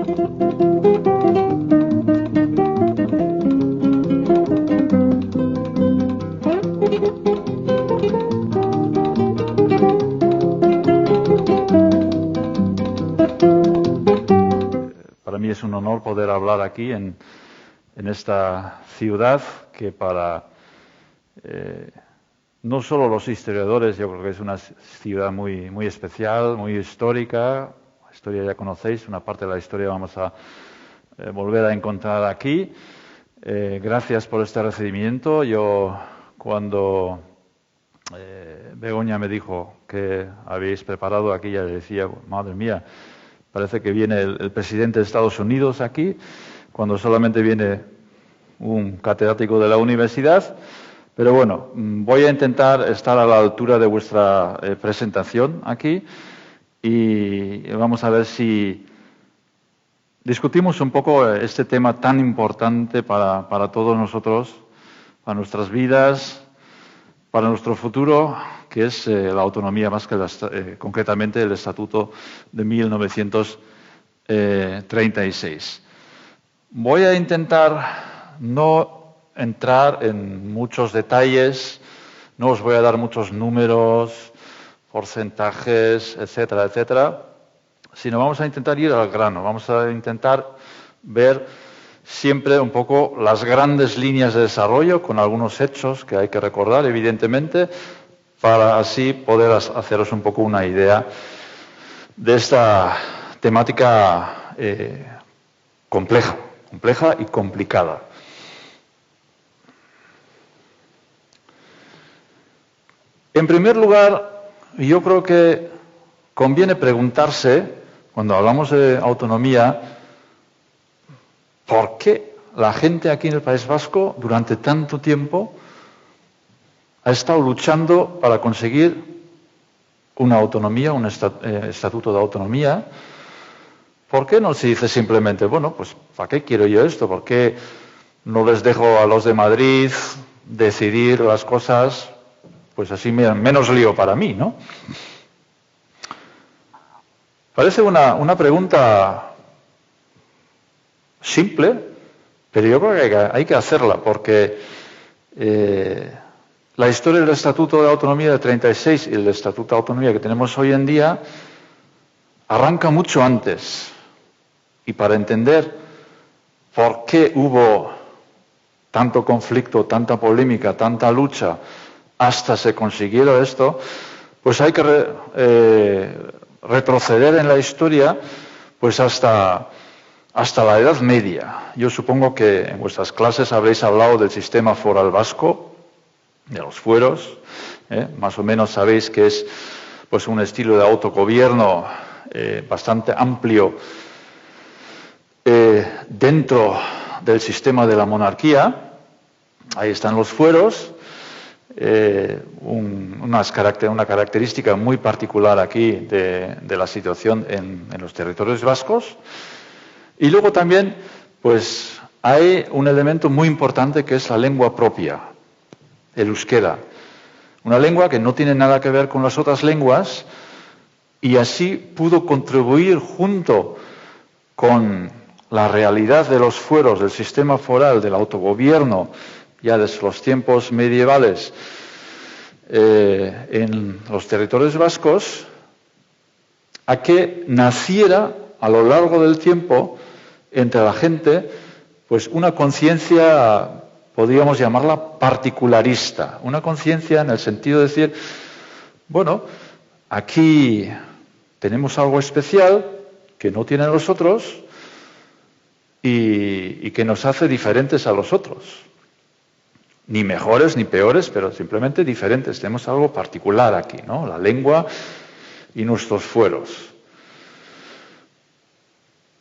Para mí es un honor poder hablar aquí en esta ciudad que para no solo los historiadores, yo creo que es una ciudad muy especial, muy histórica. La historia ya conocéis, una parte de la historia vamos a volver a encontrar aquí. Gracias por este recibimiento. Yo, cuando Begoña me dijo que habéis preparado aquí, ya le decía, madre mía, parece que viene el presidente de Estados Unidos aquí, cuando solamente viene un catedrático de la universidad. Pero bueno, voy a intentar estar a la altura de vuestra presentación aquí y vamos a ver si discutimos un poco este tema tan importante para todos nosotros, para nuestras vidas, para nuestro futuro, que es la autonomía vasca, concretamente el Estatuto de 1936. Voy a intentar no entrar en muchos detalles, no os voy a dar muchos números, porcentajes, etcétera, etcétera, sino vamos a intentar ir al grano, vamos a intentar ver siempre un poco las grandes líneas de desarrollo con algunos hechos que hay que recordar, evidentemente, para así poder haceros un poco una idea de esta temática compleja y complicada. En primer lugar, yo creo que conviene preguntarse, cuando hablamos de autonomía, ¿por qué la gente aquí en el País Vasco durante tanto tiempo ha estado luchando para conseguir una autonomía, un estatuto de autonomía? ¿Por qué no se dice simplemente, bueno, pues ¿para qué quiero yo esto? ¿Por qué no les dejo a los de Madrid decidir las cosas? Pues así menos lío para mí, ¿no? Parece una pregunta simple, pero yo creo que hay que hacerla, porque la historia del Estatuto de Autonomía de 36 y el Estatuto de Autonomía que tenemos hoy en día arranca mucho antes. Y para entender por qué hubo tanto conflicto, tanta polémica, tanta lucha, hasta se consiguiera esto, pues hay que retroceder en la historia pues hasta la Edad Media. Yo supongo que en vuestras clases habréis hablado del sistema foral vasco, de los fueros, más o menos sabéis que es pues un estilo de autogobierno bastante amplio dentro del sistema de la monarquía. Ahí están los fueros. Una característica muy particular aquí de la situación en los territorios vascos. Y luego también, pues, hay un elemento muy importante que es la lengua propia, el euskera. Una lengua que no tiene nada que ver con las otras lenguas y así pudo contribuir junto con la realidad de los fueros, del sistema foral, del autogobierno, ya desde los tiempos medievales en los territorios vascos, a que naciera a lo largo del tiempo entre la gente pues una conciencia, podríamos llamarla particularista, una conciencia en el sentido de decir, bueno, aquí tenemos algo especial que no tienen los otros y que nos hace diferentes a los otros. Ni mejores ni peores, pero simplemente diferentes. Tenemos algo particular aquí, ¿no? La lengua y nuestros fueros.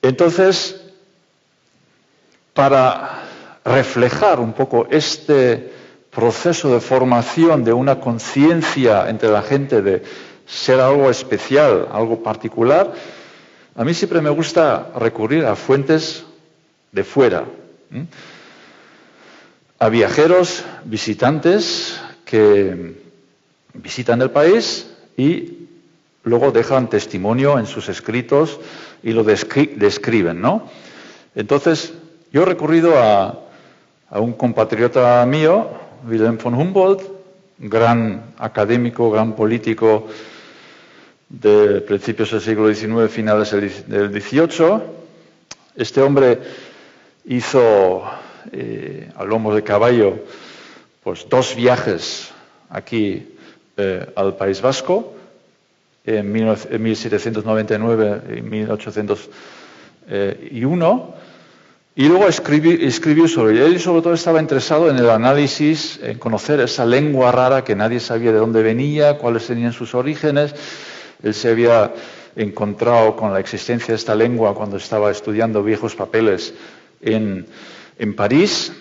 Entonces, para reflejar un poco este proceso de formación de una conciencia entre la gente de ser algo especial, algo particular, a mí siempre me gusta recurrir a fuentes de fuera, a viajeros, visitantes que visitan el país y luego dejan testimonio en sus escritos y lo describen, ¿no? Entonces, yo he recurrido a un compatriota mío, Wilhelm von Humboldt, gran académico, gran político de principios del siglo XIX, finales del XVIII. Este hombre hizo a lomos de caballo pues 2 viajes aquí al País Vasco, en 1799 y 1801, y luego escribió sobre él. Y sobre todo estaba interesado en el análisis, en conocer esa lengua rara que nadie sabía de dónde venía, cuáles tenían sus orígenes. Él se había encontrado con la existencia de esta lengua cuando estaba estudiando viejos papeles en París,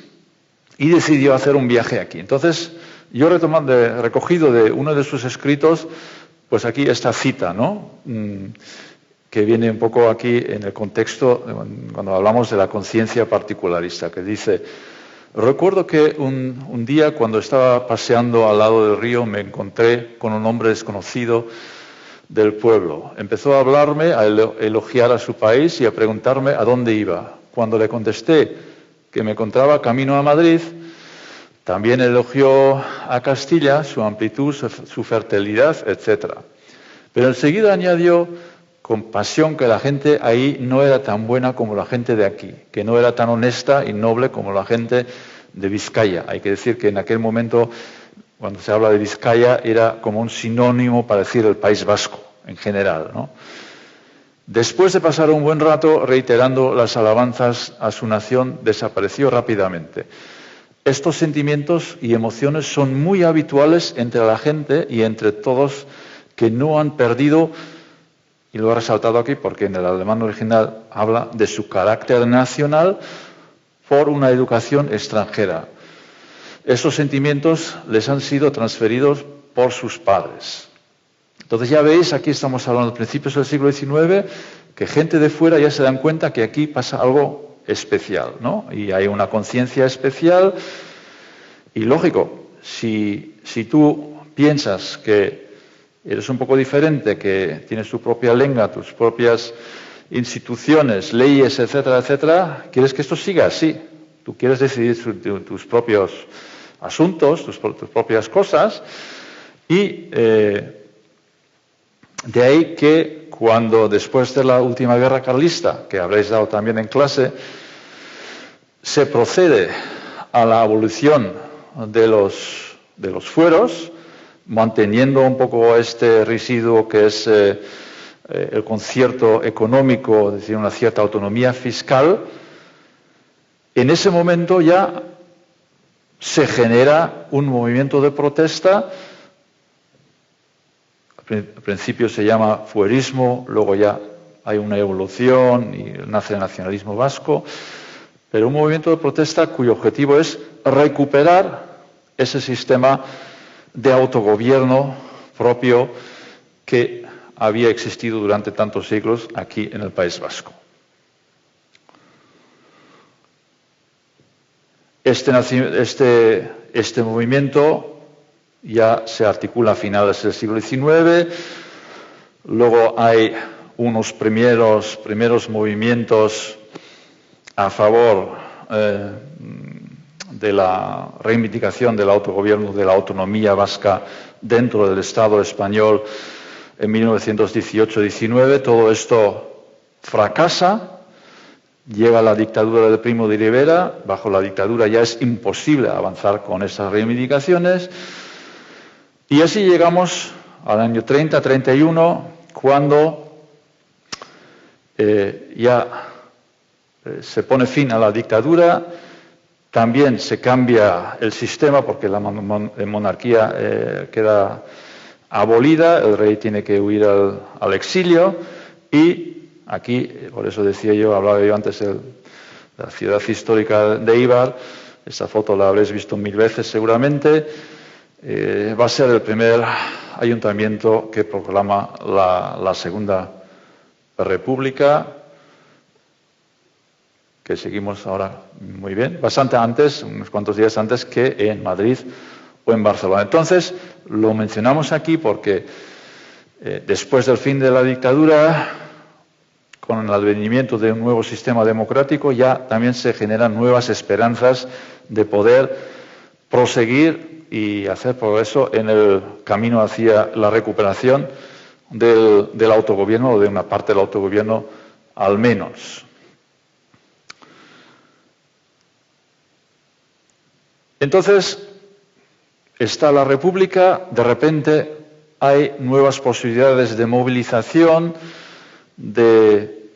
y decidió hacer un viaje aquí. Entonces, yo he recogido de uno de sus escritos, pues aquí esta cita, ¿no? Que viene un poco aquí en el contexto, cuando hablamos de la conciencia particularista, que dice: recuerdo que un día cuando estaba paseando al lado del río me encontré con un hombre desconocido del pueblo. Empezó a hablarme, a elogiar a su país y a preguntarme a dónde iba. Cuando le contesté que me encontraba camino a Madrid, también elogió a Castilla, su amplitud, su fertilidad, etc. Pero enseguida añadió con pasión que la gente ahí no era tan buena como la gente de aquí, que no era tan honesta y noble como la gente de Vizcaya. Hay que decir que en aquel momento, cuando se habla de Vizcaya, era como un sinónimo para decir el País Vasco en general, ¿no? Después de pasar un buen rato reiterando las alabanzas a su nación, desapareció rápidamente. Estos sentimientos y emociones son muy habituales entre la gente y entre todos que no han perdido, y lo he resaltado aquí porque en el alemán original habla de su carácter nacional por una educación extranjera. Esos sentimientos les han sido transferidos por sus padres. Entonces ya veis, aquí estamos hablando de principios del siglo XIX, que gente de fuera ya se dan cuenta que aquí pasa algo especial, ¿no? Y hay una conciencia especial. Y lógico, si tú piensas que eres un poco diferente, que tienes tu propia lengua, tus propias instituciones, leyes, etcétera, etcétera, ¿quieres que esto siga así? Tú quieres decidir tus propios asuntos, tus propias cosas, y de ahí que cuando después de la última guerra carlista, que habréis dado también en clase, se procede a la abolición de los fueros, manteniendo un poco este residuo que es el concierto económico, es decir, una cierta autonomía fiscal, en ese momento ya se genera un movimiento de protesta. Al principio se llama fuerismo, luego ya hay una evolución y nace el nacionalismo vasco, pero un movimiento de protesta cuyo objetivo es recuperar ese sistema de autogobierno propio que había existido durante tantos siglos aquí en el País Vasco. Este movimiento ya se articula a finales del siglo XIX, luego hay unos primeros movimientos a favor de la reivindicación del autogobierno, de la autonomía vasca dentro del Estado español en 1918-19. Todo esto fracasa. Llega la dictadura de Primo de Rivera. Bajo la dictadura ya es imposible avanzar con esas reivindicaciones. Y así llegamos al año 30-31, cuando ya se pone fin a la dictadura. También se cambia el sistema porque la monarquía queda abolida, el rey tiene que huir al exilio, y aquí, por eso decía yo, hablaba yo antes de la ciudad histórica de Eibar, esta foto la habréis visto 1000 veces seguramente, va a ser el primer ayuntamiento que proclama la Segunda República, que seguimos ahora muy bien, bastante antes, unos cuantos días antes que en Madrid o en Barcelona. Entonces, lo mencionamos aquí porque Después del fin de la dictadura, con el advenimiento de un nuevo sistema democrático, ya también se generan nuevas esperanzas de poder proseguir y hacer progreso en el camino hacia la recuperación del autogobierno, o de una parte del autogobierno al menos. Entonces, está la República, de repente hay nuevas posibilidades de movilización, de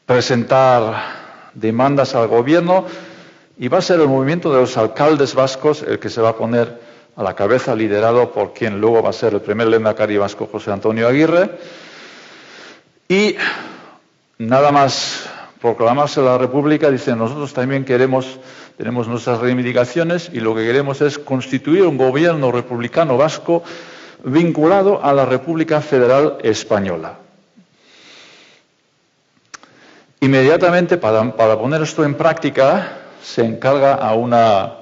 presentar demandas al gobierno, y va a ser el movimiento de los alcaldes vascos el que se va a poner a la cabeza, liderado por quien luego va a ser el primer lehendakari vasco, José Antonio Aguirre. Y nada más proclamarse la República, dicen: nosotros también tenemos nuestras reivindicaciones, y lo que queremos es constituir un gobierno republicano vasco vinculado a la República Federal Española. Inmediatamente, para poner esto en práctica, se encarga a una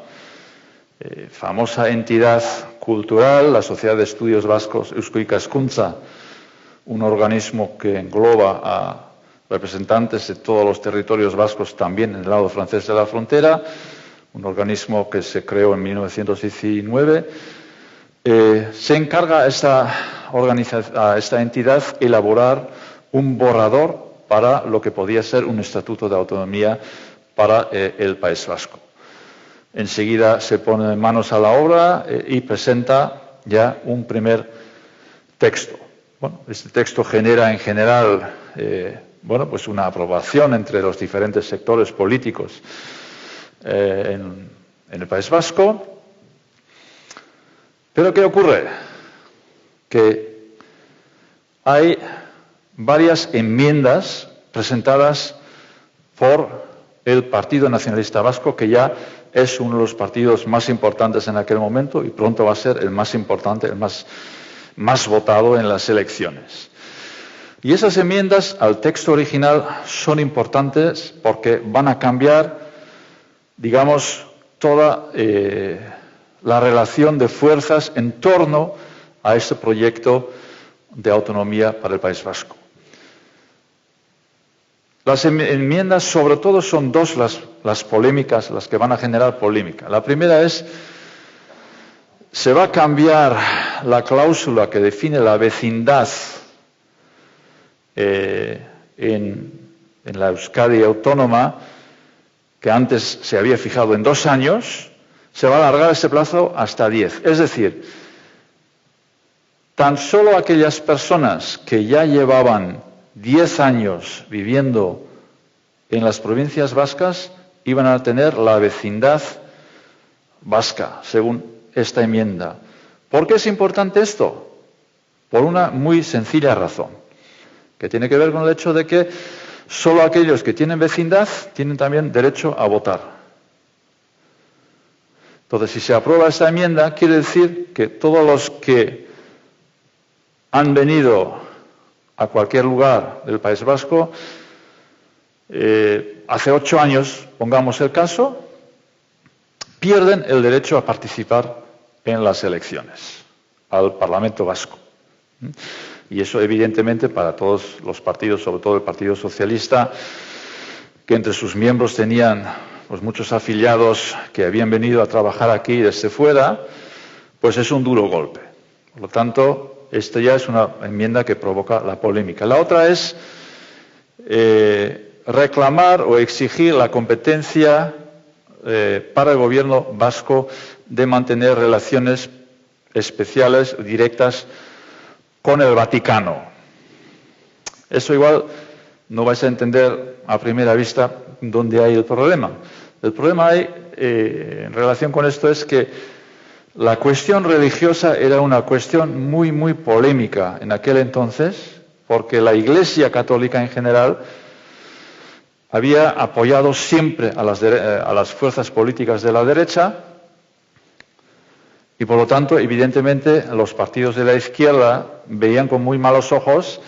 famosa entidad cultural, la Sociedad de Estudios Vascos Eusko Ikaskuntza, un organismo que engloba a representantes de todos los territorios vascos, también en el lado francés de la frontera, un organismo que se creó en 1919. Se encarga a esta entidad elaborar un borrador para lo que podía ser un estatuto de autonomía para el País Vasco. Enseguida se pone manos a la obra y presenta ya un primer texto. Bueno, este texto genera en general pues una aprobación entre los diferentes sectores políticos en el País Vasco. Pero ¿qué ocurre? Que hay varias enmiendas presentadas por el Partido Nacionalista Vasco, que ya es uno de los partidos más importantes en aquel momento y pronto va a ser el más importante, el más votado en las elecciones. Y esas enmiendas al texto original son importantes porque van a cambiar, digamos, toda la relación de fuerzas en torno a este proyecto de autonomía para el País Vasco. Las enmiendas, sobre todo, son dos las polémicas, las que van a generar polémica. La primera es: se va a cambiar la cláusula que define la vecindad en la Euskadi autónoma, que antes se había fijado en 2 años, se va a alargar ese plazo hasta 10. Es decir, tan solo aquellas personas que ya llevaban 10 años viviendo en las provincias vascas iban a tener la vecindad vasca, según esta enmienda. ¿Por qué es importante esto? Por una muy sencilla razón, que tiene que ver con el hecho de que solo aquellos que tienen vecindad tienen también derecho a votar. Entonces, si se aprueba esta enmienda, quiere decir que todos los que han venido a cualquier lugar del País Vasco, hace 8 años, pongamos el caso, pierden el derecho a participar en las elecciones al Parlamento Vasco. Y eso, evidentemente, para todos los partidos, sobre todo el Partido Socialista, que entre sus miembros tenían pues muchos afiliados que habían venido a trabajar aquí desde fuera, pues es un duro golpe. Por lo tanto, esta ya es una enmienda que provoca la polémica. La otra es reclamar o exigir la competencia para el gobierno vasco de mantener relaciones especiales, directas, con el Vaticano. Eso igual no vais a entender a primera vista dónde hay el problema. El problema hay, en relación con esto, es que la cuestión religiosa era una cuestión muy, muy polémica en aquel entonces, porque la Iglesia Católica en general había apoyado siempre a las fuerzas políticas de la derecha, y por lo tanto, evidentemente, los partidos de la izquierda veían con muy malos ojos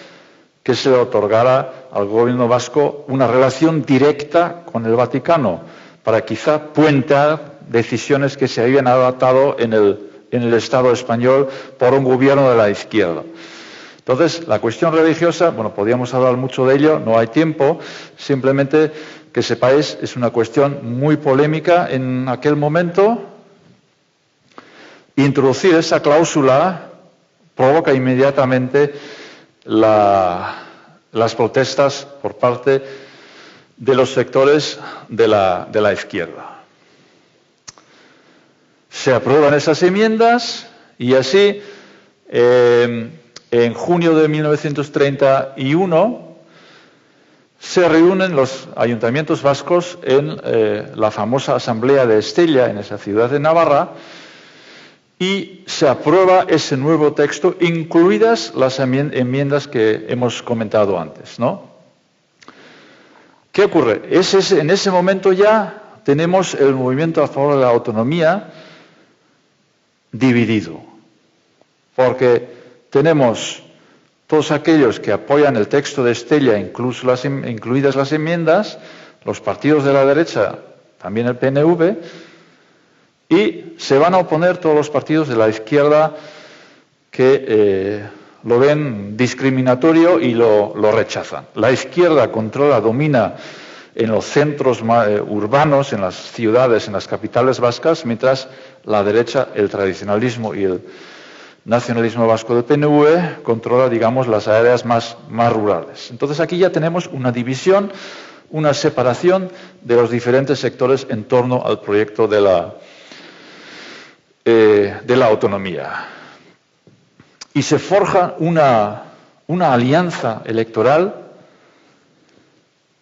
que se le otorgara al gobierno vasco una relación directa con el Vaticano, para quizá puentear decisiones que se habían adoptado en el Estado español por un gobierno de la izquierda. Entonces, la cuestión religiosa, bueno, podríamos hablar mucho de ello, no hay tiempo, simplemente que sepáis, es una cuestión muy polémica en aquel momento. Introducir esa cláusula provoca inmediatamente las protestas por parte de los sectores de la izquierda. Se aprueban esas enmiendas y así, en junio de 1931, se reúnen los ayuntamientos vascos en la famosa Asamblea de Estella, en esa ciudad de Navarra, y se aprueba ese nuevo texto, incluidas las enmiendas que hemos comentado antes, ¿no? ¿Qué ocurre? En ese momento ya tenemos el movimiento a favor de la autonomía dividido, porque tenemos todos aquellos que apoyan el texto de Estella, incluidas las enmiendas, los partidos de la derecha, también el PNV, y se van a oponer todos los partidos de la izquierda que lo ven discriminatorio y lo rechazan. La izquierda domina en los centros urbanos, en las ciudades, en las capitales vascas, mientras la derecha, el tradicionalismo y el nacionalismo vasco del PNV controla, digamos, las áreas más rurales. Entonces aquí ya tenemos una división, una separación de los diferentes sectores en torno al proyecto de la autonomía. Y se forja una alianza electoral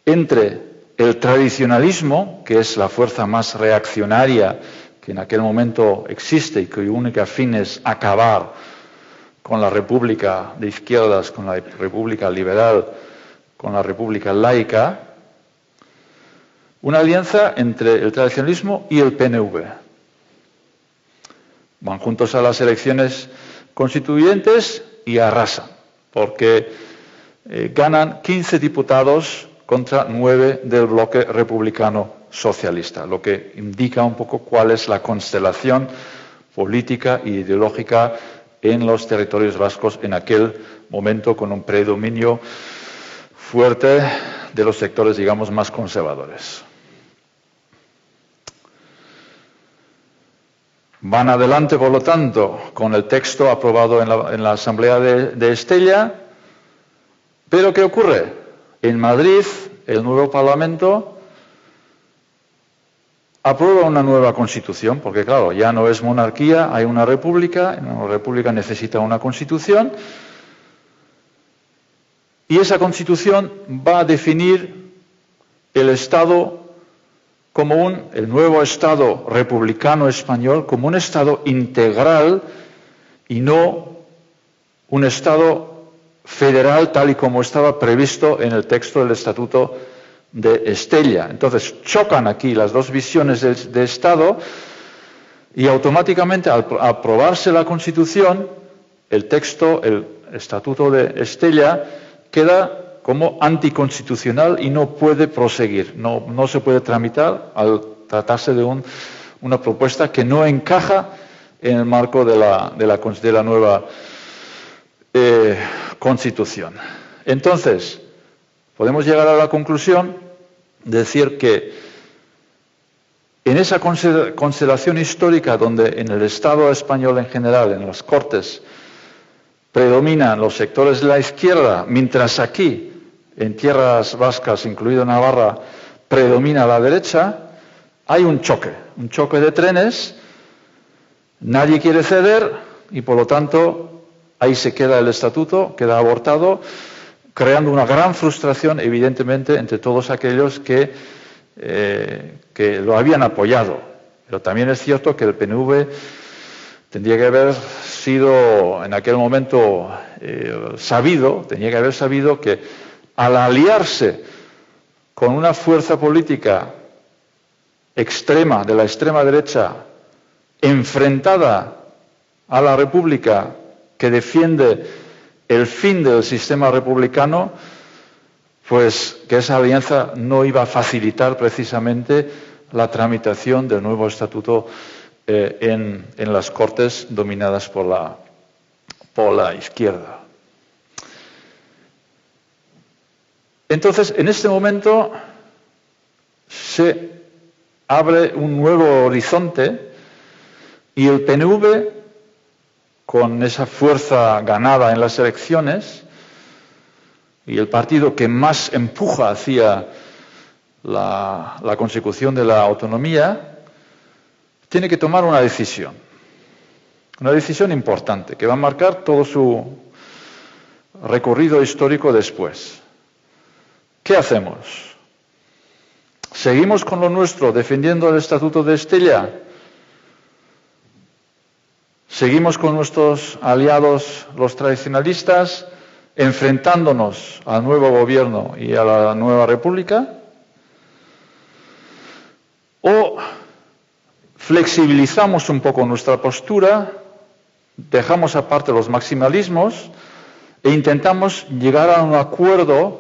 entre el tradicionalismo, que es la fuerza más reaccionaria que en aquel momento existe y cuyo único fin es acabar con la república de izquierdas, con la república liberal, con la república laica, una alianza entre el tradicionalismo y el PNV. Van juntos a las elecciones constituyentes y arrasan, porque ganan 15 diputados contra 9 del bloque republicano socialista, lo que indica un poco cuál es la constelación política e ideológica en los territorios vascos en aquel momento, con un predominio fuerte de los sectores, digamos, más conservadores. Van adelante, por lo tanto, con el texto aprobado en la Asamblea de Estella, pero ¿qué ocurre? En Madrid, el nuevo Parlamento aprueba una nueva Constitución, porque claro, ya no es monarquía, hay una república necesita una Constitución, y esa Constitución va a definir el Estado como el nuevo Estado republicano español, como un Estado integral y no un Estado federal tal y como estaba previsto en el texto del Estatuto de Estella. Entonces chocan aquí las dos visiones de Estado y automáticamente al aprobarse la Constitución, el Estatuto de Estella queda como anticonstitucional y no puede proseguir, no se puede tramitar al tratarse de una propuesta que no encaja en el marco de la nueva Constitución. Entonces, podemos llegar a la conclusión de decir que en esa constelación histórica donde en el Estado español en general, en las Cortes, predominan los sectores de la izquierda, mientras aquí, en tierras vascas, incluido Navarra, predomina la derecha, hay un choque de trenes, nadie quiere ceder y por lo tanto ahí se queda el estatuto, queda abortado, creando una gran frustración evidentemente entre todos aquellos que lo habían apoyado. Pero también es cierto que el PNV tendría que haber sido en aquel momento tenía que haber sabido que al aliarse con una fuerza política extrema, de la extrema derecha, enfrentada a la República, que defiende el fin del sistema republicano, pues que esa alianza no iba a facilitar precisamente la tramitación del nuevo estatuto en las Cortes dominadas por la izquierda. Entonces, en este momento se abre un nuevo horizonte y el PNV, con esa fuerza ganada en las elecciones y el partido que más empuja hacia la consecución de la autonomía, tiene que tomar una decisión importante que va a marcar todo su recorrido histórico después. ¿Qué hacemos? ¿Seguimos con lo nuestro defendiendo el Estatuto de Estella? ¿Seguimos con nuestros aliados los tradicionalistas enfrentándonos al nuevo gobierno y a la nueva república? ¿O flexibilizamos un poco nuestra postura, dejamos aparte los maximalismos e intentamos llegar a un acuerdo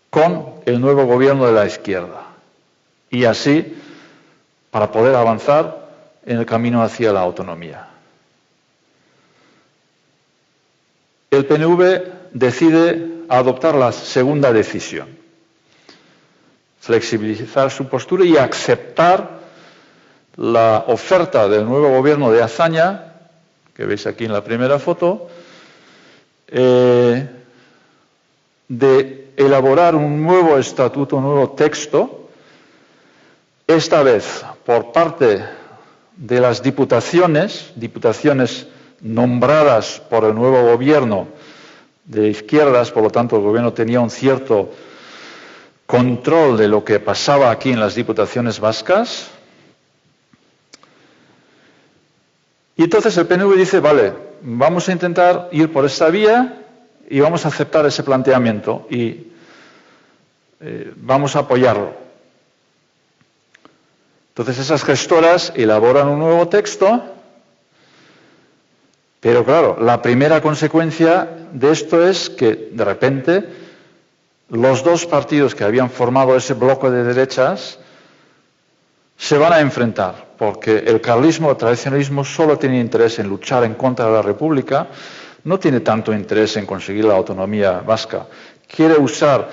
con el nuevo gobierno de la izquierda? Y así, para poder avanzar en el camino hacia la autonomía. El PNV decide adoptar la segunda decisión, flexibilizar su postura y aceptar la oferta del nuevo gobierno de Azaña, que veis aquí en la primera foto, de elaborar un nuevo estatuto, un nuevo texto, esta vez por parte de las diputaciones nombradas por el nuevo gobierno de izquierdas, por lo tanto el gobierno tenía un cierto control de lo que pasaba aquí en las diputaciones vascas. Y entonces el PNV dice, vale, vamos a intentar ir por esta vía y vamos a aceptar ese planteamiento y vamos a apoyarlo. Entonces esas gestoras elaboran un nuevo texto, pero claro, la primera consecuencia de esto es que de repente los dos partidos que habían formado ese bloque de derechas se van a enfrentar, porque el carlismo, el tradicionalismo, solo tiene interés en luchar en contra de la República, no tiene tanto interés en conseguir la autonomía vasca. Quiere usar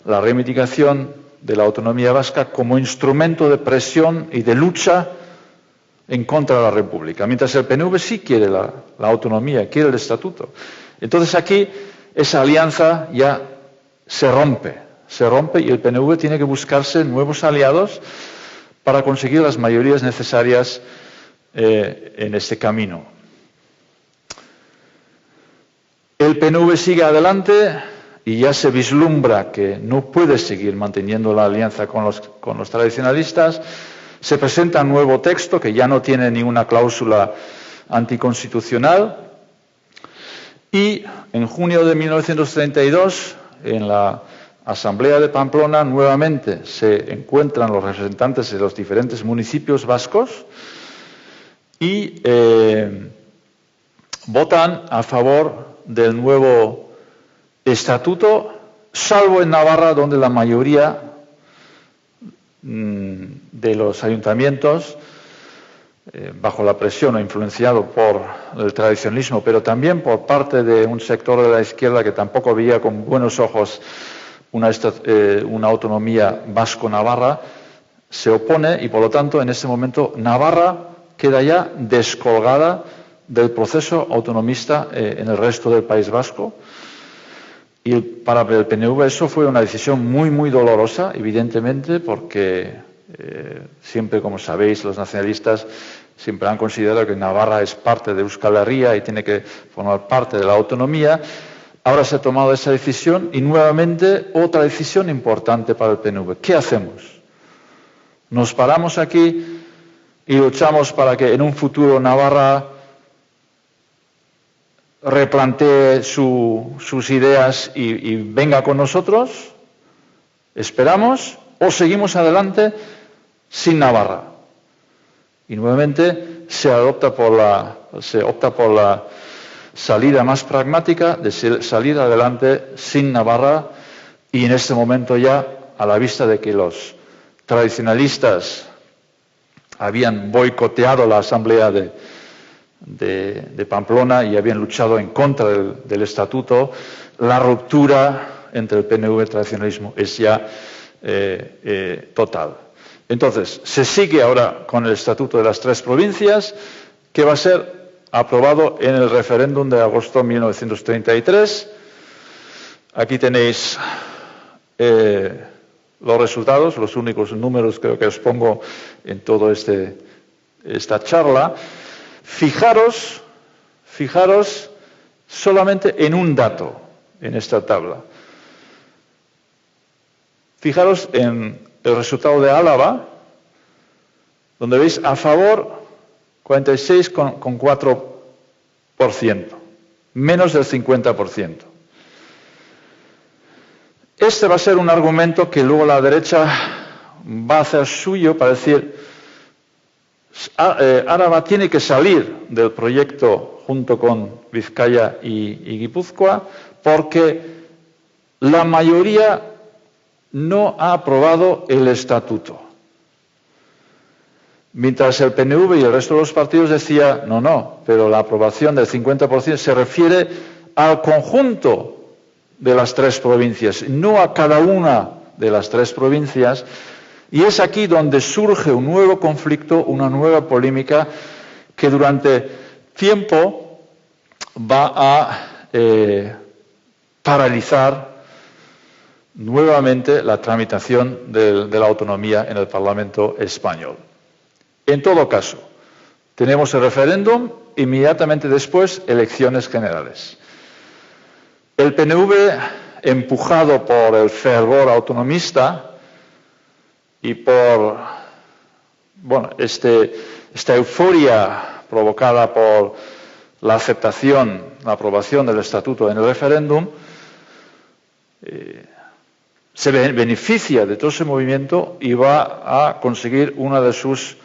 la reivindicación de la autonomía vasca como instrumento de presión y de lucha en contra de la República, mientras el PNV sí quiere la autonomía, quiere el estatuto. Entonces aquí esa alianza ya se rompe y el PNV tiene que buscarse nuevos aliados para conseguir las mayorías necesarias en este camino. El PNV sigue adelante y ya se vislumbra que no puede seguir manteniendo la alianza con los tradicionalistas. Se presenta un nuevo texto que ya no tiene ninguna cláusula anticonstitucional y en junio de 1932, en la Asamblea de Pamplona, nuevamente se encuentran los representantes de los diferentes municipios vascos y votan a favor del nuevo estatuto, salvo en Navarra, donde la mayoría de los ayuntamientos, bajo la presión o influenciado por el tradicionalismo, pero también por parte de un sector de la izquierda que tampoco veía con buenos ojos una autonomía vasco-navarra, se opone y, por lo tanto, en este momento Navarra queda ya descolgada del proceso autonomista en el resto del País Vasco. Y para el PNV eso fue una decisión muy, muy dolorosa, evidentemente, porque siempre, como sabéis, los nacionalistas siempre han considerado que Navarra es parte de Euskal Herria y tiene que formar parte de la autonomía. Ahora se ha tomado esa decisión y nuevamente otra decisión importante para el PNV. ¿Qué hacemos? ¿Nos paramos aquí y luchamos para que en un futuro Navarra replantee sus ideas y venga con nosotros? ¿Esperamos o seguimos adelante sin Navarra? Y nuevamente se opta por la salida más pragmática de salir adelante sin Navarra, y en este momento ya, a la vista de que los tradicionalistas habían boicoteado la Asamblea de Pamplona y habían luchado en contra del estatuto, la ruptura entre el PNV y el tradicionalismo es ya total. Entonces, se sigue ahora con el Estatuto de las Tres Provincias, que va a ser aprobado en el referéndum de agosto de 1933. Aquí tenéis los resultados, los únicos números creo que os pongo en toda esta charla. Fijaros solamente en un dato en esta tabla. Fijaros en el resultado de Álava, donde veis a favor 46,4%, menos del 50%. Este va a ser un argumento que luego la derecha va a hacer suyo para decir Álava tiene que salir del proyecto junto con Vizcaya y Guipúzcoa porque la mayoría no ha aprobado el estatuto. Mientras el PNV y el resto de los partidos decía, no, pero la aprobación del 50% se refiere al conjunto de las tres provincias, no a cada una de las tres provincias, y es aquí donde surge un nuevo conflicto, una nueva polémica que durante tiempo va a paralizar nuevamente la tramitación de la autonomía en el Parlamento español. En todo caso, tenemos el referéndum, inmediatamente después elecciones generales. El PNV, empujado por el fervor autonomista y por esta euforia provocada por la aceptación, la aprobación del estatuto en el referéndum, se beneficia de todo ese movimiento y va a conseguir una de sus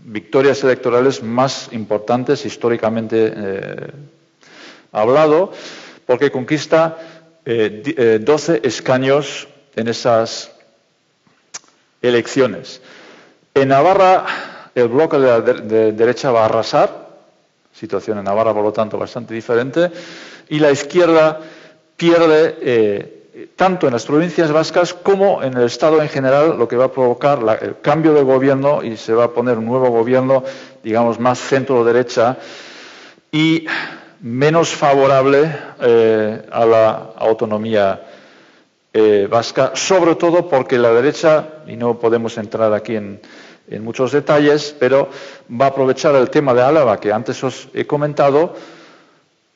victorias electorales más importantes históricamente hablado, porque conquista 12 escaños en esas elecciones. En Navarra, el bloque de la derecha va a arrasar, situación en Navarra, por lo tanto, bastante diferente, y la izquierda pierde tanto en las provincias vascas como en el Estado en general, lo que va a provocar el cambio de gobierno y se va a poner un nuevo gobierno, digamos, más centro-derecha y menos favorable a la autonomía vasca, sobre todo porque la derecha, y no podemos entrar aquí en muchos detalles, pero va a aprovechar el tema de Álava que antes os he comentado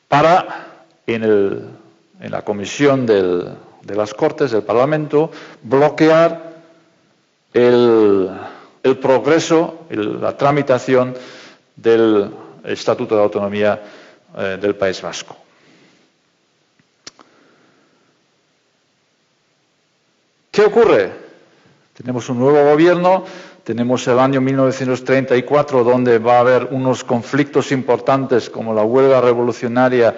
para, en la comisión de las Cortes, del Parlamento, bloquear el progreso, la tramitación del Estatuto de Autonomía del País Vasco. ¿Qué ocurre? Tenemos un nuevo gobierno, tenemos el año 1934 donde va a haber unos conflictos importantes como la huelga revolucionaria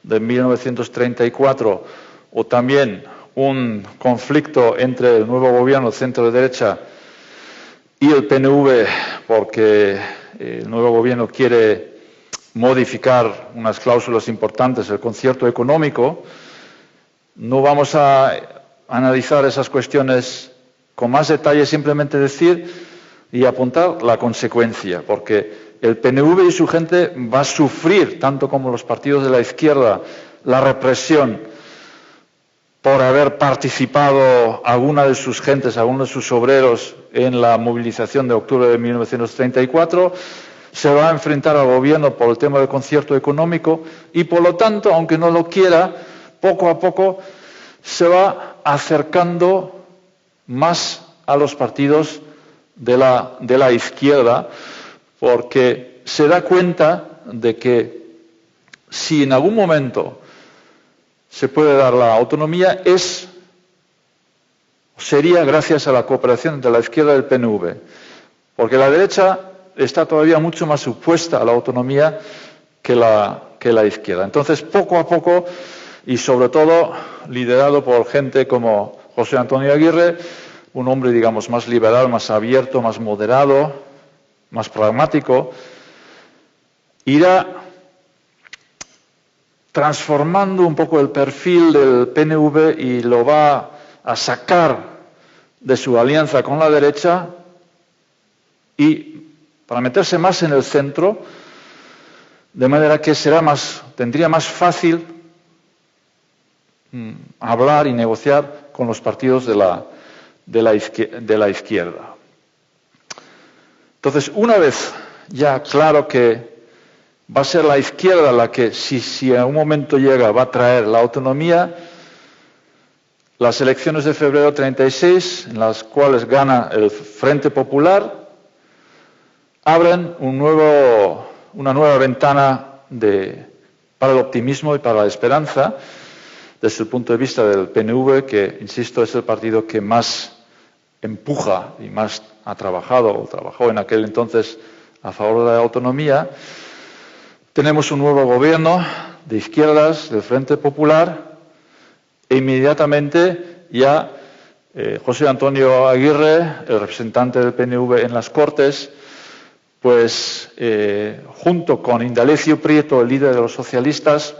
de 1934 o también un conflicto entre el nuevo gobierno centro-derecha y el PNV porque el nuevo gobierno quiere modificar unas cláusulas importantes del concierto económico. No vamos a analizar esas cuestiones con más detalle, simplemente decir y apuntar la consecuencia, porque el PNV y su gente va a sufrir, tanto como los partidos de la izquierda, la represión por haber participado alguna de sus gentes, algunos de sus obreros en la movilización de octubre de 1934, se va a enfrentar al gobierno por el tema del concierto económico y, por lo tanto, aunque no lo quiera, poco a poco se va acercando más a los partidos de la izquierda, porque se da cuenta de que si en algún momento se puede dar la autonomía sería gracias a la cooperación entre la izquierda y el PNV, porque la derecha está todavía mucho más opuesta a la autonomía que la izquierda. Entonces, poco a poco, y sobre todo liderado por gente como José Antonio Aguirre, un hombre, digamos, más liberal, más abierto, más moderado, más pragmático, irá transformando un poco el perfil del PNV y lo va a sacar de su alianza con la derecha y para meterse más en el centro, de manera que tendría más fácil hablar y negociar con los partidos de la izquierda. Entonces, una vez ya claro que va a ser la izquierda la que, si en un momento llega, va a traer la autonomía, las elecciones de febrero 36, en las cuales gana el Frente Popular, abren una nueva ventana para el optimismo y para la esperanza, desde el punto de vista del PNV, que, insisto, es el partido que más empuja y más ha trabajado, o trabajó en aquel entonces a favor de la autonomía. Tenemos un nuevo gobierno de izquierdas, del Frente Popular, e inmediatamente ya José Antonio Aguirre, el representante del PNV en las Cortes, pues junto con Indalecio Prieto, el líder de los socialistas,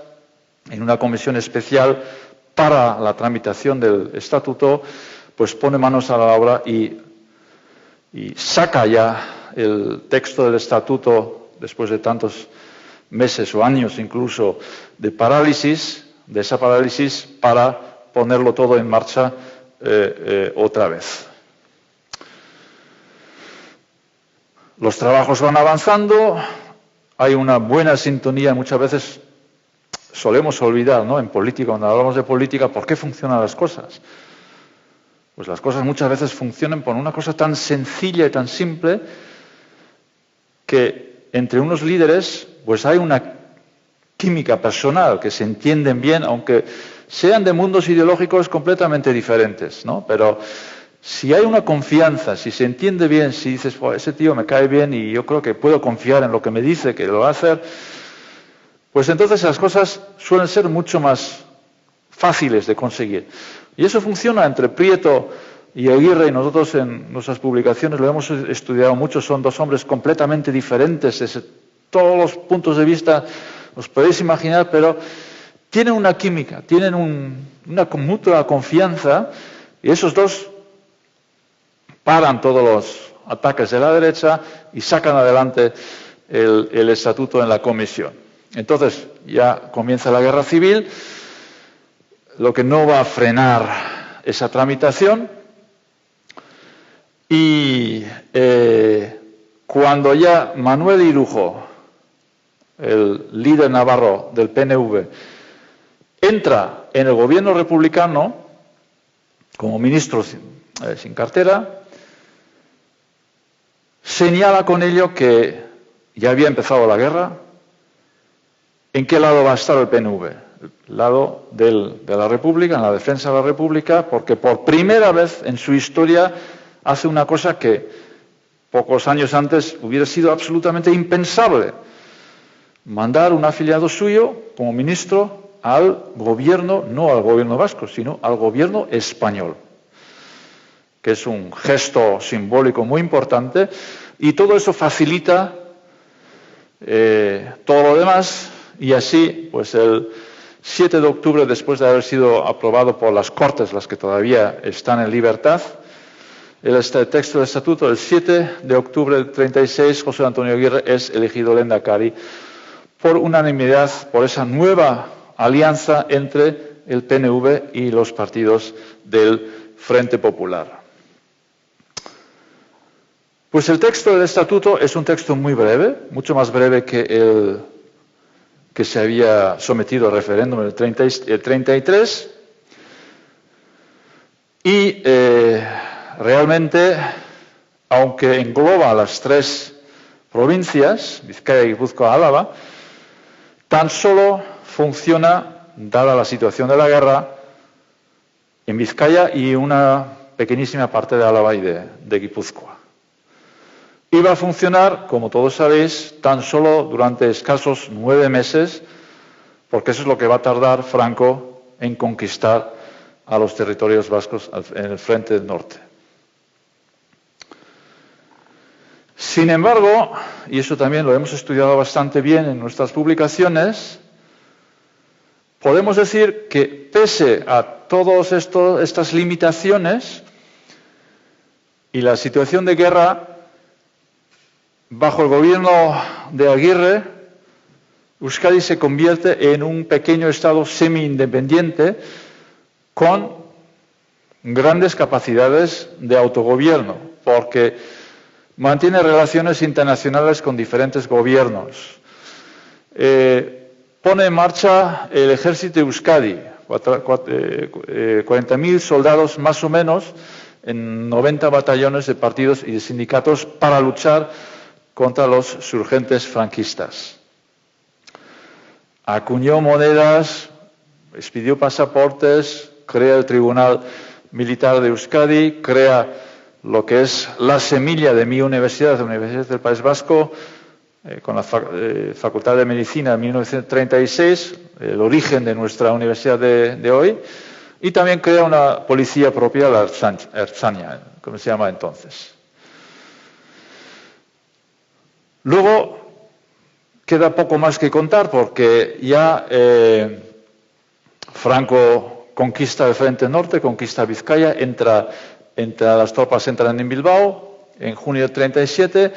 en una comisión especial para la tramitación del estatuto, pues pone manos a la obra y saca ya el texto del estatuto después de tantos meses o años incluso de esa parálisis, para ponerlo todo en marcha otra vez. Los trabajos van avanzando, hay una buena sintonía. Muchas veces solemos olvidar, ¿no?, en política, cuando hablamos de política, ¿por qué funcionan las cosas? Pues las cosas muchas veces funcionan por una cosa tan sencilla y tan simple, que entre unos líderes pues hay una química personal, que se entienden bien, aunque sean de mundos ideológicos completamente diferentes, ¿no? Pero si hay una confianza, si se entiende bien, si dices, ese tío me cae bien y yo creo que puedo confiar en lo que me dice, que lo va a hacer, pues entonces las cosas suelen ser mucho más fáciles de conseguir. Y eso funciona entre Prieto y Aguirre, y nosotros en nuestras publicaciones lo hemos estudiado mucho. Son dos hombres completamente diferentes desde todos los puntos de vista, os podéis imaginar, pero tienen una química, tienen una mutua confianza, y esos dos paran todos los ataques de la derecha y sacan adelante el estatuto en la comisión. Entonces ya comienza la guerra civil, lo que no va a frenar esa tramitación, y cuando ya Manuel Irujo, el líder navarro del PNV, entra en el gobierno republicano como ministro sin cartera, señala con ello que ya había empezado la guerra. ¿En qué lado va a estar el PNV? El lado de la República, en la defensa de la República, porque por primera vez en su historia hace una cosa que pocos años antes hubiera sido absolutamente impensable: mandar un afiliado suyo como ministro al gobierno, no al gobierno vasco, sino al gobierno español, que es un gesto simbólico muy importante, y todo eso facilita todo lo demás. Y así, pues el 7 de octubre, después de haber sido aprobado por las Cortes, las que todavía están en libertad, el texto del estatuto, el 7 de octubre del 36, José Antonio Aguirre es elegido lehendakari por unanimidad, por esa nueva alianza entre el PNV y los partidos del Frente Popular. Pues el texto del estatuto es un texto muy breve, mucho más breve que el que se había sometido al referéndum en el 33, y realmente, aunque engloba las tres provincias, Vizcaya, Guipúzcoa, Álava, tan solo funciona, dada la situación de la guerra, en Vizcaya y una pequeñísima parte de Álava y de Guipúzcoa. Y va a funcionar, como todos sabéis, tan solo durante escasos 9 meses, porque eso es lo que va a tardar Franco en conquistar a los territorios vascos en el frente del norte. Sin embargo, y eso también lo hemos estudiado bastante bien en nuestras publicaciones, podemos decir que pese a todas estas limitaciones y la situación de guerra, bajo el gobierno de Aguirre, Euskadi se convierte en un pequeño estado semi-independiente con grandes capacidades de autogobierno, porque mantiene relaciones internacionales con diferentes gobiernos. Pone en marcha el ejército de Euskadi, 40.000 soldados más o menos en 90 batallones de partidos y de sindicatos para luchar contra los surgentes franquistas. Acuñó monedas, expidió pasaportes, crea el Tribunal Militar de Euskadi, crea lo que es la semilla de mi universidad, la Universidad del País Vasco, con la Facultad de Medicina en 1936, el origen de nuestra universidad de hoy, y también crea una policía propia, la Ertzaina, como se llama entonces. Luego, queda poco más que contar porque ya Franco conquista el Frente Norte, conquista Vizcaya, las tropas entran en Bilbao en junio del 37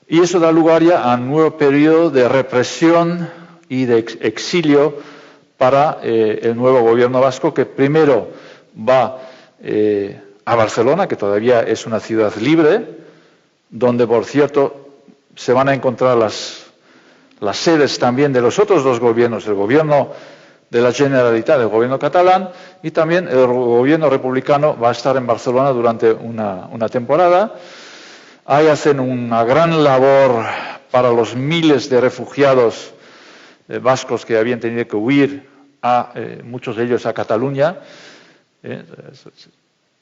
y eso da lugar ya a un nuevo periodo de represión y de exilio para el nuevo gobierno vasco, que primero va a Barcelona, que todavía es una ciudad libre, donde por cierto se van a encontrar las sedes también de los otros dos gobiernos, el gobierno de la Generalitat, el gobierno catalán, y también el gobierno republicano va a estar en Barcelona durante una temporada. Ahí hacen una gran labor para los miles de refugiados vascos que habían tenido que huir, muchos de ellos a Cataluña.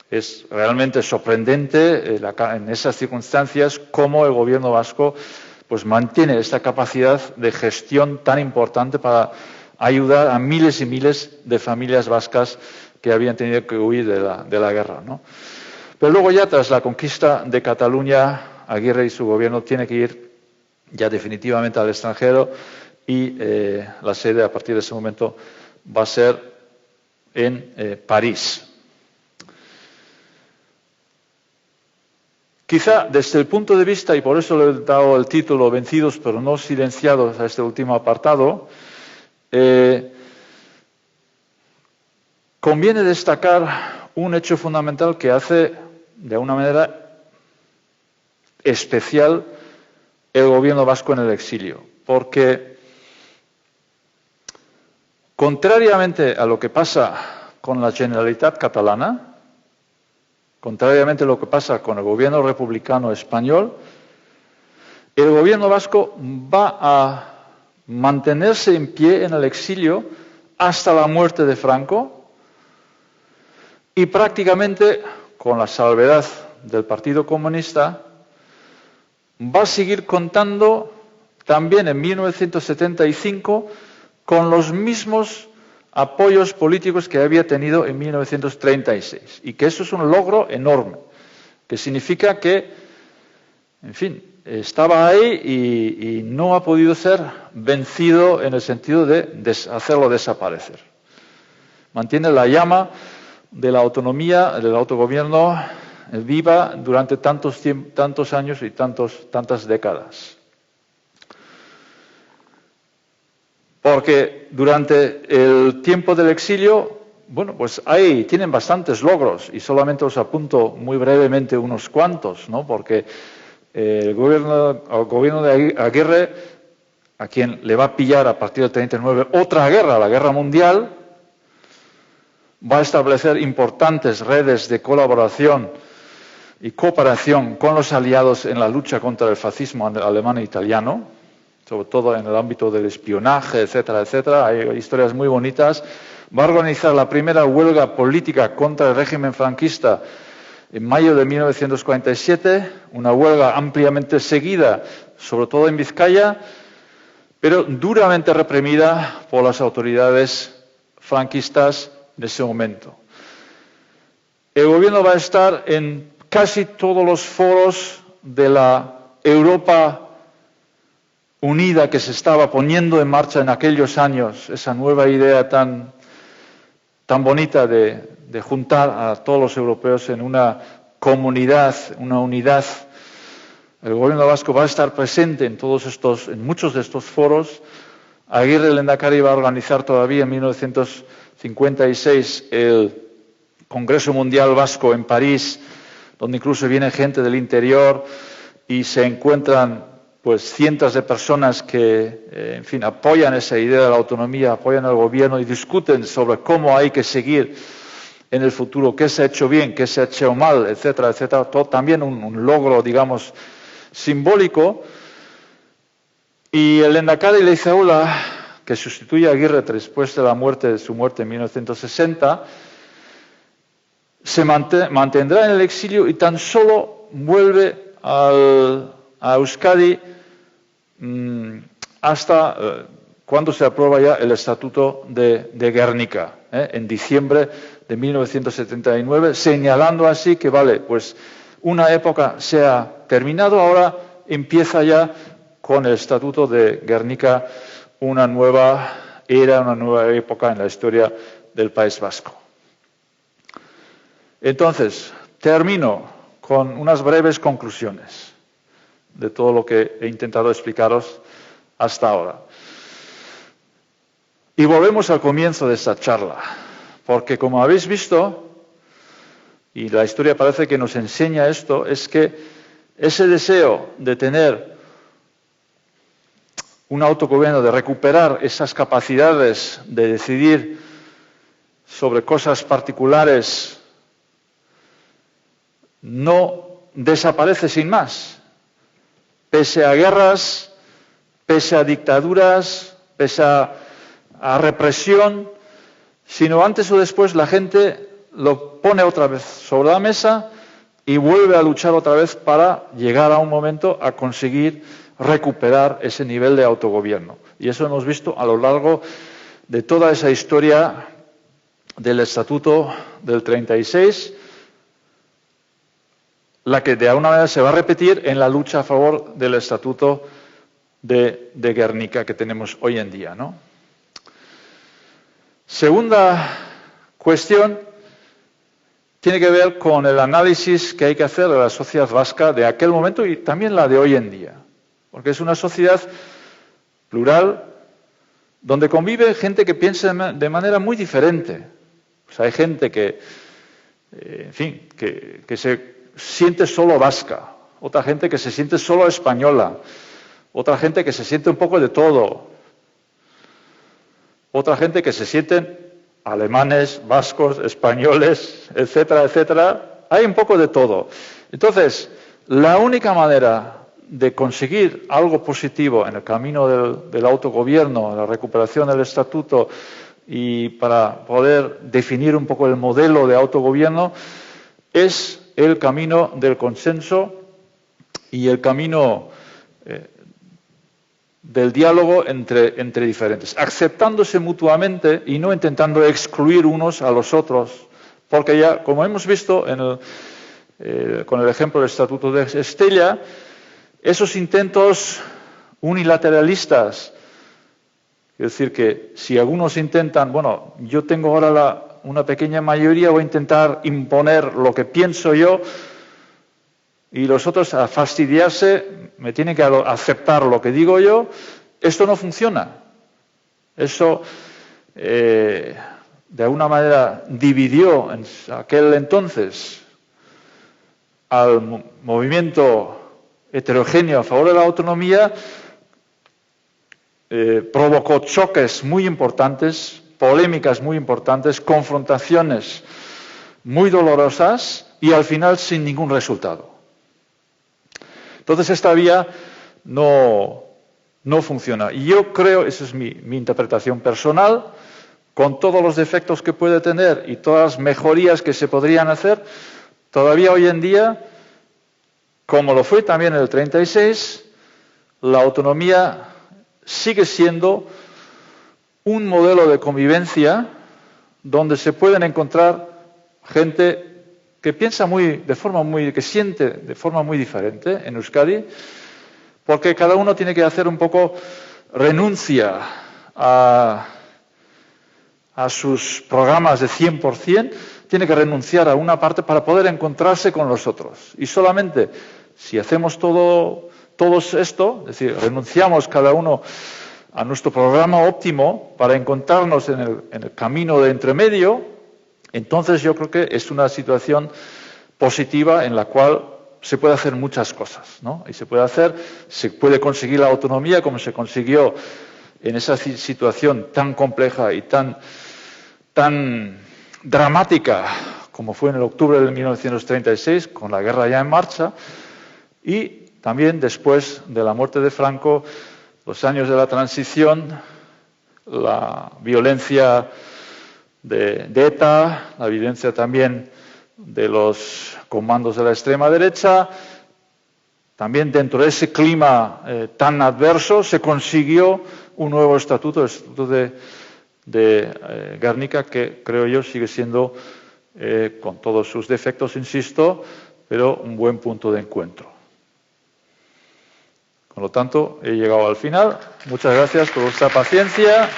Es realmente sorprendente en esas circunstancias cómo el gobierno vasco pues mantiene esta capacidad de gestión tan importante para ayudar a miles y miles de familias vascas que habían tenido que huir de la guerra, ¿no? Pero luego ya tras la conquista de Cataluña, Aguirre y su gobierno tiene que ir ya definitivamente al extranjero y la sede a partir de ese momento va a ser en París. Quizá desde el punto de vista, y por eso le he dado el título Vencidos pero no silenciados a este último apartado, conviene destacar un hecho fundamental que hace de una manera especial el gobierno vasco en el exilio, porque contrariamente a lo que pasa con la Generalitat catalana, contrariamente a lo que pasa con el gobierno republicano español, el gobierno vasco va a mantenerse en pie en el exilio hasta la muerte de Franco y prácticamente, con la salvedad del Partido Comunista, va a seguir contando también en 1975 con los mismos apoyos políticos que había tenido en 1936, y que eso es un logro enorme, que significa que, en fin, estaba ahí y no ha podido ser vencido en el sentido de hacerlo desaparecer. Mantiene la llama de la autonomía, del autogobierno viva durante tantos años y tantas décadas. Porque durante el tiempo del exilio, bueno, pues ahí tienen bastantes logros y solamente os apunto muy brevemente unos cuantos, ¿no? Porque el gobierno de Aguirre, a quien le va a pillar a partir del 39 otra guerra, la Guerra Mundial, va a establecer importantes redes de colaboración y cooperación con los aliados en la lucha contra el fascismo alemán e italiano, sobre todo en el ámbito del espionaje, etcétera, etcétera. Hay historias muy bonitas. Va a organizar la primera huelga política contra el régimen franquista en mayo de 1947, una huelga ampliamente seguida, sobre todo en Vizcaya, pero duramente reprimida por las autoridades franquistas de ese momento. El gobierno va a estar en casi todos los foros de la Europa unida que se estaba poniendo en marcha en aquellos años, esa nueva idea tan bonita de juntar a todos los europeos en una comunidad, una unidad. El gobierno vasco va a estar presente en muchos de estos foros. Aguirre Lehendakari va a organizar todavía en 1956 el Congreso Mundial Vasco en París, donde incluso viene gente del interior y se encuentran pues cientos de personas que, en fin, apoyan esa idea de la autonomía, apoyan al gobierno y discuten sobre cómo hay que seguir en el futuro, qué se ha hecho bien, qué se ha hecho mal, etcétera, etcétera. Todo también un logro, digamos, simbólico. Y el Lehendakari Leizaola, que sustituye a Aguirre después de su muerte en 1960, se mantendrá en el exilio y tan solo vuelve a Euskadi hasta cuando se aprueba ya el Estatuto de Gernika, en diciembre de 1979, señalando así que vale, pues una época se ha terminado, ahora empieza ya con el Estatuto de Gernika una nueva era, una nueva época en la historia del País Vasco. Entonces, termino con unas breves conclusiones de todo lo que he intentado explicaros hasta ahora. Y volvemos al comienzo de esta charla, porque como habéis visto, y la historia parece que nos enseña esto, es que ese deseo de tener un autogobierno, de recuperar esas capacidades de decidir sobre cosas particulares, no desaparece sin más. Pese a guerras, pese a dictaduras, pese a represión, sino antes o después la gente lo pone otra vez sobre la mesa y vuelve a luchar otra vez para llegar a un momento a conseguir recuperar ese nivel de autogobierno. Y eso hemos visto a lo largo de toda esa historia del Estatuto del 36, la que de alguna manera se va a repetir en la lucha a favor del Estatuto de Gernika que tenemos hoy en día, ¿no? Segunda cuestión tiene que ver con el análisis que hay que hacer de la sociedad vasca de aquel momento y también la de hoy en día, porque es una sociedad plural donde convive gente que piensa de manera muy diferente. Pues hay gente que, en fin, que se siente solo vasca, otra gente que se siente solo española, otra gente que se siente un poco de todo, otra gente que se sienten alemanes, vascos, españoles, etcétera, etcétera. Hay un poco de todo. Entonces, la única manera de conseguir algo positivo en el camino del autogobierno, la recuperación del estatuto y para poder definir un poco el modelo de autogobierno es el camino del consenso y el camino del diálogo entre diferentes, aceptándose mutuamente y no intentando excluir unos a los otros, porque ya, como hemos visto con el ejemplo del Estatuto de Estella, esos intentos unilateralistas, es decir, que si algunos intentan, bueno, yo tengo ahora una pequeña mayoría, voy a intentar imponer lo que pienso yo, y los otros a fastidiarse me tienen que aceptar lo que digo yo, esto no funciona. Eso, de alguna manera, dividió en aquel entonces al movimiento heterogéneo a favor de la autonomía, provocó choques muy importantes, polémicas muy importantes, confrontaciones muy dolorosas y al final sin ningún resultado. Entonces esta vía no funciona. Y yo creo, esa es mi interpretación personal, con todos los defectos que puede tener y todas las mejorías que se podrían hacer, todavía hoy en día, como lo fue también en el 36, la autonomía sigue siendo un modelo de convivencia donde se pueden encontrar gente que piensa que siente de forma muy diferente en Euskadi, porque cada uno tiene que hacer un poco renuncia a sus programas de 100%, tiene que renunciar a una parte para poder encontrarse con los otros. Y solamente si hacemos todos esto, es decir, renunciamos cada uno a nuestro programa óptimo para encontrarnos en el camino de entremedio, entonces yo creo que es una situación positiva en la cual se puede hacer muchas cosas, ¿no? Y se puede conseguir la autonomía como se consiguió en esa situación tan compleja y tan dramática como fue en el octubre de 1936, con la guerra ya en marcha, y también después de la muerte de Franco, los años de la transición, la violencia de ETA, la violencia también de los comandos de la extrema derecha. También dentro de ese clima tan adverso se consiguió un nuevo estatuto, el Estatuto de Gernika, que creo yo sigue siendo, con todos sus defectos, insisto, pero un buen punto de encuentro. Por lo tanto, he llegado al final. Muchas gracias por vuestra paciencia.